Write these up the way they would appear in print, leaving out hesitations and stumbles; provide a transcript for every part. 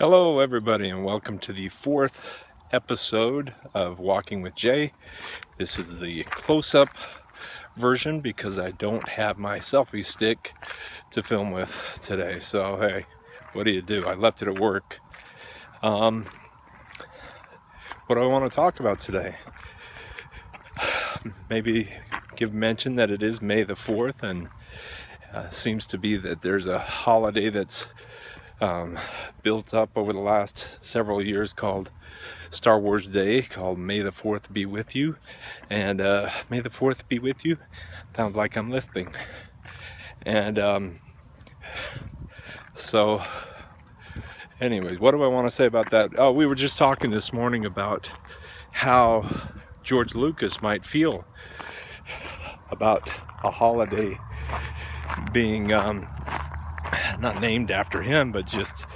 Hello everybody and welcome to the fourth episode of Walking with Jay. This is the close-up version because I don't have my selfie stick to film with today. So hey, what do? I left it at work. What do I want to talk about today? Maybe give mention that it is May the 4th and seems to be that there's a holiday that's built up over the last several years called Star Wars Day, called May the 4th be with you. And May the 4th be with you sounds like I'm lisping. And so anyways, what do I want to say about that? Oh, we were just talking this morning about how George Lucas might feel about a holiday being not named after him, but just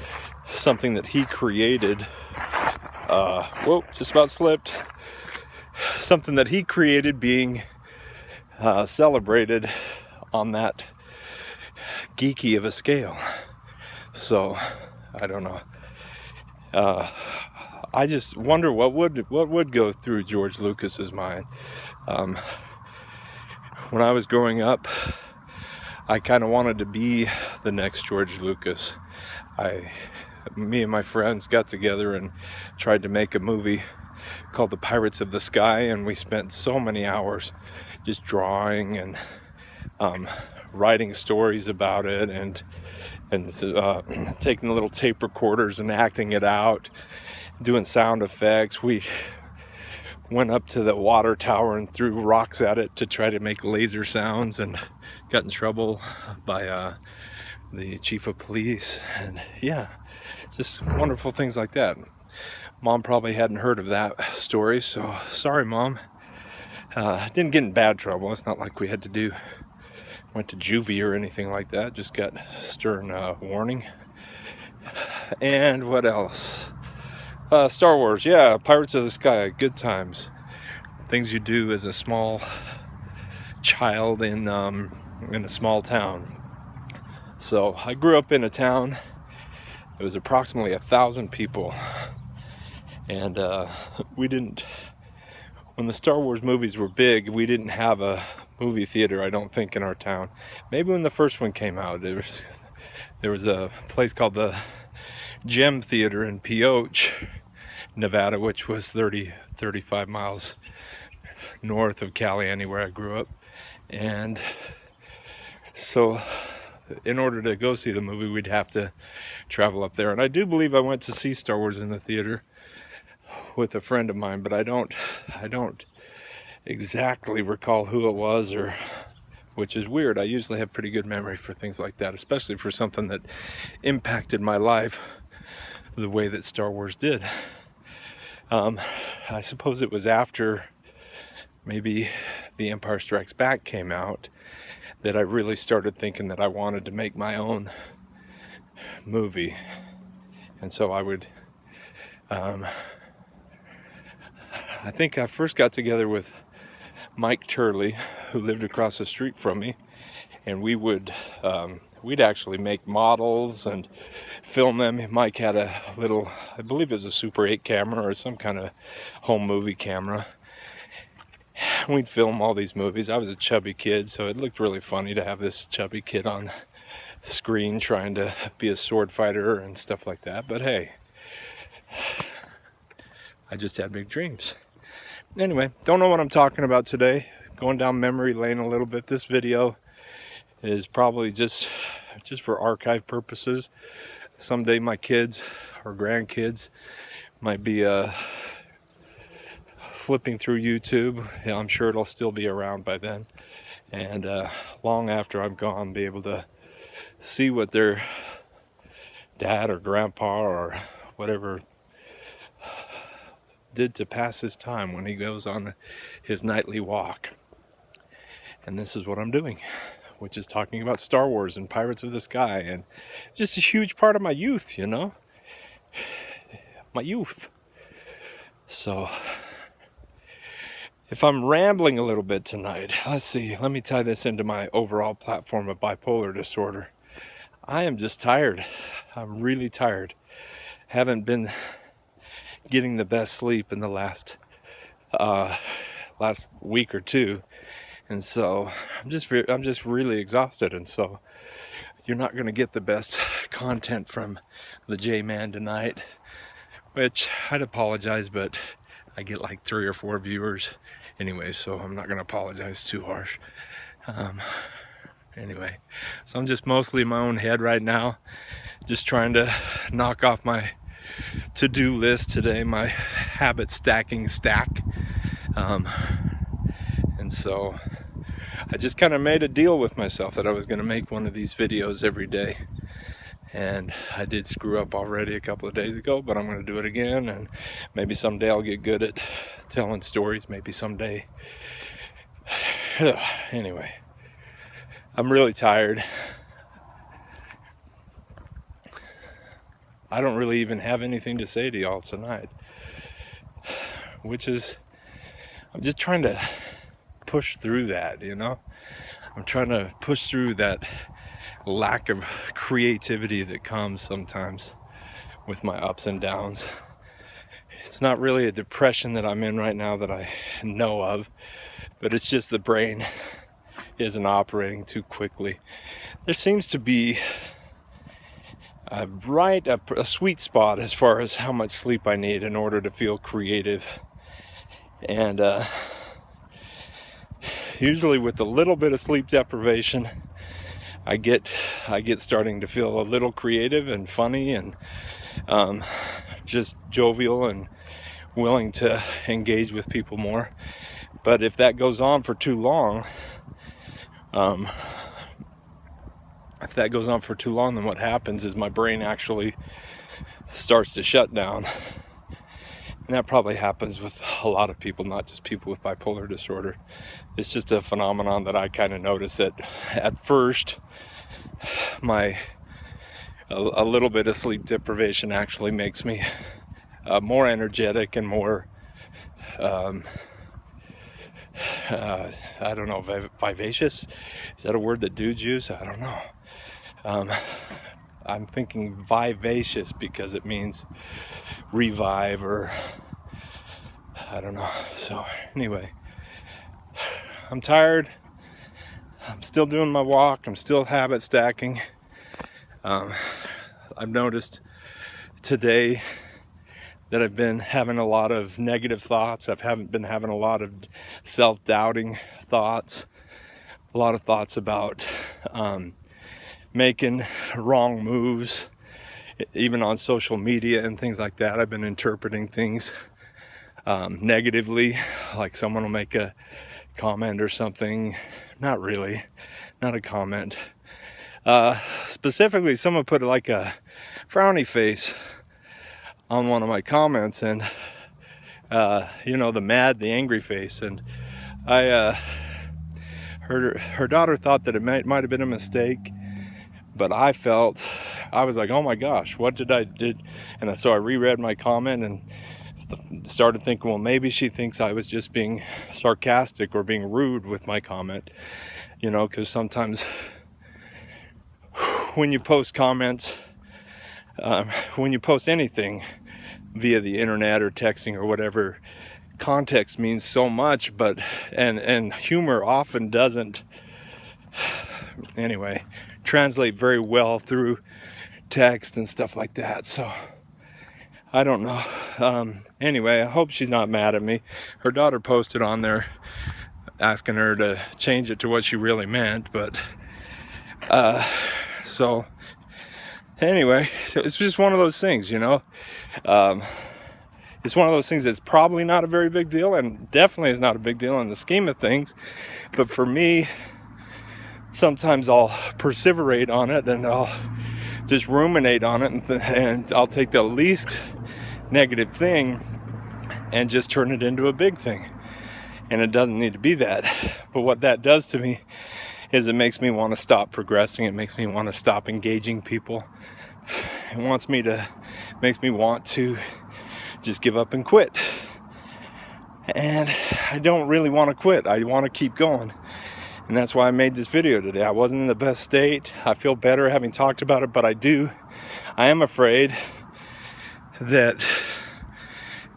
something that he created. Whoa, just about slipped. Something that he created being celebrated on that geeky of a scale. So I don't know. I just wonder what would go through George Lucas's mind. When I was growing up, I kind of wanted to be the next George Lucas. Me and my friends got together and tried to make a movie called The Pirates of the Sky, and we spent so many hours just drawing and writing stories about it and taking the little tape recorders and acting it out, doing sound effects. We went up to the water tower and threw rocks at it to try to make laser sounds and got in trouble by the chief of police. And yeah, just wonderful things like that. Mom probably hadn't heard of that story, so sorry, Mom. Didn't get in bad trouble. It's not like we went to juvie or anything like that. Just got stern warning. And what else? Star Wars, yeah, Pirates of the Sky, good times. Things you do as a small child in a small town. So I grew up in a town. It was approximately 1,000 people, and when the Star Wars movies were big, we didn't have a movie theater, I don't think, in our town. Maybe when the first one came out, there was a place called the Gem Theater in Pioche, Nevada, which was 35 miles north of Caliente, where I grew up. And so in order to go see the movie, we'd have to travel up there. And I do believe I went to see Star Wars in the theater with a friend of mine, but I don't exactly recall who it was, or which is weird. I usually have pretty good memory for things like that, especially for something that impacted my life the way that Star Wars did. I suppose it was after maybe The Empire Strikes Back came out that I really started thinking that I wanted to make my own movie. And so I would, I think I first got together with Mike Turley, who lived across the street from me, and we'd actually make models and film them. Mike had a little, I believe it was a Super 8 camera or some kind of home movie camera. We'd film all these movies. I was a chubby kid, so it looked really funny to have this chubby kid on screen trying to be a sword fighter and stuff like that. But hey, I just had big dreams. Anyway, don't know what I'm talking about today. Going down memory lane a little bit. This video is probably just for archive purposes. Someday my kids or grandkids might be flipping through YouTube. Yeah, I'm sure it'll still be around by then, and long after I'm gone, be able to see what their dad or grandpa or whatever did to pass his time when he goes on his nightly walk. And this is what I'm doing, which is talking about Star Wars and Pirates of the Sky, and just a huge part of my youth, my youth. So if I'm rambling a little bit tonight, let's see, let me tie this into my overall platform of bipolar disorder. I am just tired. I'm really tired. haven't been getting the best sleep in the last week or two, and so I'm just really exhausted, and so you're not going to get the best content from the J-Man tonight, which I'd apologize, but I get like 3 or 4 viewers anyway, so I'm not going to apologize too harsh. Anyway, so I'm just mostly in my own head right now, just trying to knock off my to-do list today, my habit stacking stack. And so I just kind of made a deal with myself that I was going to make one of these videos every day. And I did screw up already a couple of days ago, but I'm going to do it again. And maybe someday I'll get good at telling stories. Maybe someday. Anyway, I'm really tired. I don't really even have anything to say to y'all tonight, which is, I'm just trying to push through that, you know? I'm trying to push through that lack of creativity that comes sometimes with my ups and downs. It's not really a depression that I'm in right now that I know of, but it's just the brain isn't operating too quickly. There seems to be a sweet spot as far as how much sleep I need in order to feel creative. And usually with a little bit of sleep deprivation, I get starting to feel a little creative and funny and just jovial and willing to engage with people more. But if that goes on for too long, then what happens is my brain actually starts to shut down. And that probably happens with a lot of people, not just people with bipolar disorder. It's just a phenomenon that I kind of noticed that at first, a little bit of sleep deprivation actually makes me more energetic and more, I don't know, vivacious? Is that a word that dudes use? I don't know. I'm thinking vivacious because it means revive, or I don't know. So anyway, I'm tired. I'm still doing my walk. I'm still habit stacking. I've noticed today that I've been having a lot of negative thoughts. Haven't been having a lot of self-doubting thoughts. A lot of thoughts about making wrong moves, even on social media and things like that. I've been interpreting things negatively, like someone will make a comment or something. Not really, not a comment. Specifically, someone put like a frowny face on one of my comments, and the angry face, and her daughter thought that it might have been a mistake, but I was like, oh my gosh, what did I did? And so I reread my comment and started thinking, well, maybe she thinks I was just being sarcastic or being rude with my comment, because sometimes when you post comments, when you post anything via the internet or texting or whatever, context means so much, but and humor often doesn't translate very well through text and stuff like that. So I don't know. Anyway, I hope she's not mad at me. Her daughter posted on there asking her to change it to what she really meant, but so it's just one of those things, it's one of those things that's probably not a very big deal, and definitely is not a big deal in the scheme of things. But for me, sometimes I'll perseverate on it, and I'll just ruminate on it, and I'll take the least negative thing and just turn it into a big thing. And it doesn't need to be that. But what that does to me is it makes me want to stop progressing. It makes me want to stop engaging people. It makes me want to just give up and quit. And I don't really want to quit. I want to keep going. And that's why I made this video today. I wasn't in the best state. I feel better having talked about it, but I am afraid that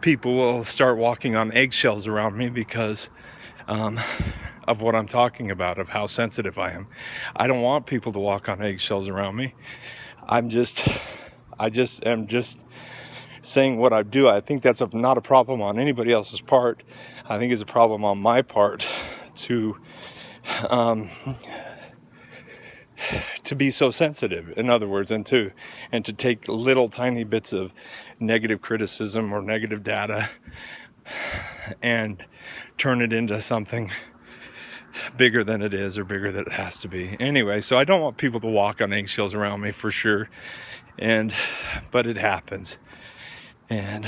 people will start walking on eggshells around me because of what I'm talking about, of how sensitive I am. I don't want people to walk on eggshells around me. I just am just saying what I do. I think that's not a problem on anybody else's part. I think it's a problem on my part to be so sensitive, in other words, and to take little tiny bits of negative criticism or negative data and turn it into something bigger than it is, or bigger than it has to be. Anyway, so I don't want people to walk on eggshells around me, for sure. But it happens. And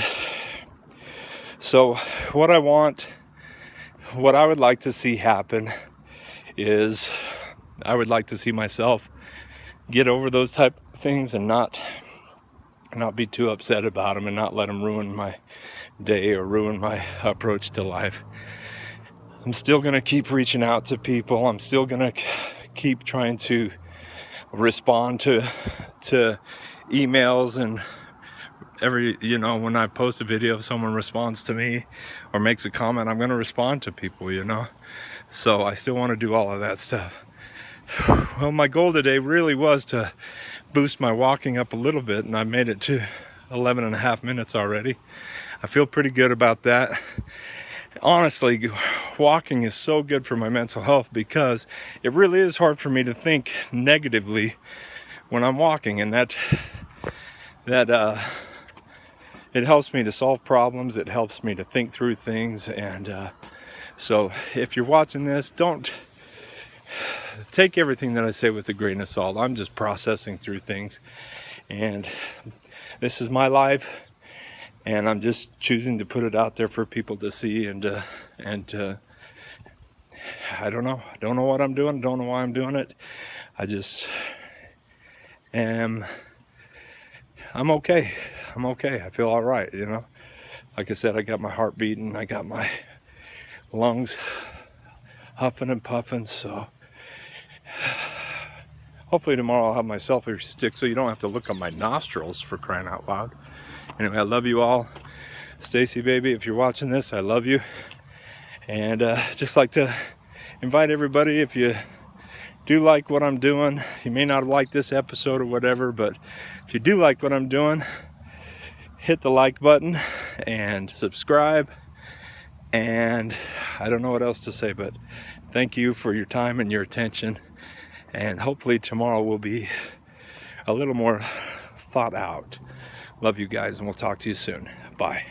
so what I would like to see happen is, I would like to see myself get over those type of things and not be too upset about them, and not let them ruin my day or ruin my approach to life. I'm still going to keep reaching out to people. I'm still going to keep trying to respond to emails, and when I post a video, if someone responds to me or makes a comment, I'm going to respond to people, So I still want to do all of that stuff. Well, my goal today really was to boost my walking up a little bit, and I made it to 11 and a half minutes already. I feel pretty good about that. Honestly, walking is so good for my mental health, because it really is hard for me to think negatively when I'm walking, and that it helps me to solve problems. It helps me to think through things. And so if you're watching this, don't take everything that I say with a grain of salt. I'm just processing through things, and this is my life, and I'm just choosing to put it out there for people to see. And I don't know what I'm doing. Don't know why I'm doing it. I just am. I'm okay. I feel all right. Like I said, I got my heart beating. I got my lungs huffing and puffing. So hopefully tomorrow I'll have my selfie stick so you don't have to look at my nostrils, for crying out loud. Anyway, I love you all. Stacy, baby, if you're watching this, I love you. And just like to invite everybody, if you do like what I'm doing, you may not like this episode or whatever, but if you do like what I'm doing, hit the like button and subscribe. And I don't know what else to say, but thank you for your time and your attention. And hopefully tomorrow will be a little more thought out. Love you guys, and we'll talk to you soon. Bye.